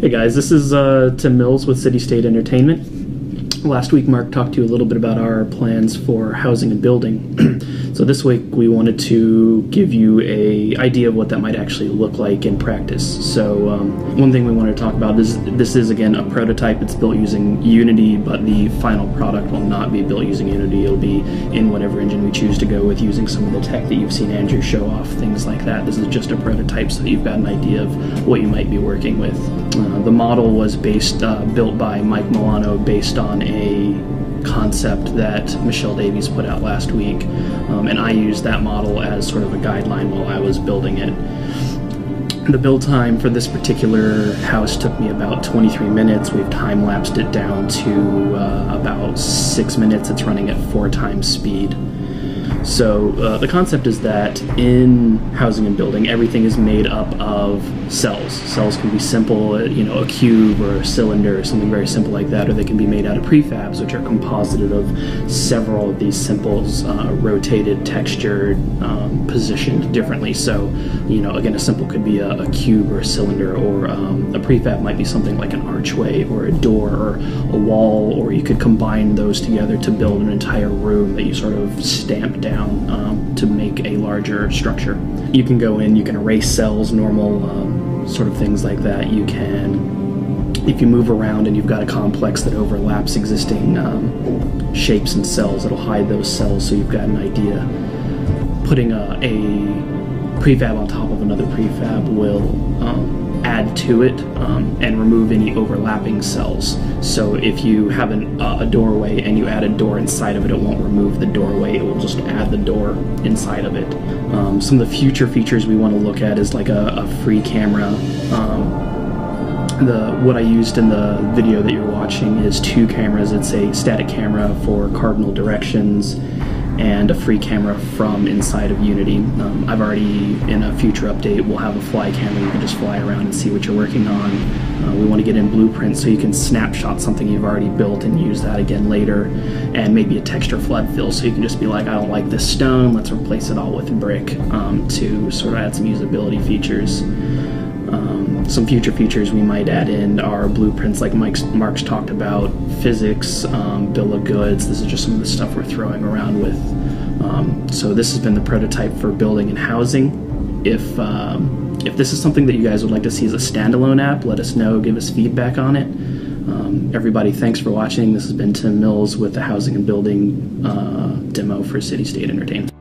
Hey guys, this is Tim Mills with City State Entertainment. Last week Mark talked to you a little bit about our plans for housing and building. So this week we wanted to give you an idea of what that might actually look like in practice. So one thing we wanted to talk about is this is again a prototype. It's built using Unity, but the final product will not be built using Unity. It'll be in whatever engine we choose to go with, using some of the tech that you've seen Andrew show off, things like that. This is just a prototype so that you've got an idea of what you might be working with. The model was built by Mike Milano based on a concept that Michelle Davies put out last week, and I used that model as sort of a guideline while I was building it. The build time for this particular house took me about 23 minutes. We've time-lapsed it down to about 6 minutes. It's running at 4 times speed. So the concept is that in housing and building, everything is made up of cells. Cells can be simple, a cube or a cylinder or something very simple like that, or they can be made out of prefabs, which are composited of several of these simples, rotated, textured, positioned differently. So, again, a simple could be a cube or a cylinder, or a prefab might be something like an archway or a door or a wall, or you could combine those together to build an entire room that you sort of stamp down to make a larger structure. You can go in, you can erase cells, normal sort of things like that. You can, if you move around and you've got a complex that overlaps existing shapes and cells, it'll hide those cells so you've got an idea. Putting a prefab on top of another prefab will add to it and remove any overlapping cells. So if you have a doorway and you add a door inside of it, it won't remove the doorway, it will just add the door inside of it. Some of the future features we want to look at is like a free camera. What I used in the video that you're watching is 2 cameras. It's a static camera for cardinal directions and a free camera from inside of Unity. I've already, in a future update, we'll have a fly camera. You can just fly around and see what you're working on. We want to get in blueprints so you can snapshot something you've already built and use that again later, and maybe a texture flood fill so you can just be like, I don't like this stone, let's replace it all with brick, to sort of add some usability features. Some future features we might add in are blueprints like Mark's talked about, physics, bill of goods. This is just some of the stuff we're throwing around with. So this has been the prototype for building and housing. If this is something that you guys would like to see as a standalone app, let us know, give us feedback on it. Everybody, thanks for watching. This has been Tim Mills with the Housing and Building demo for City State Entertainment.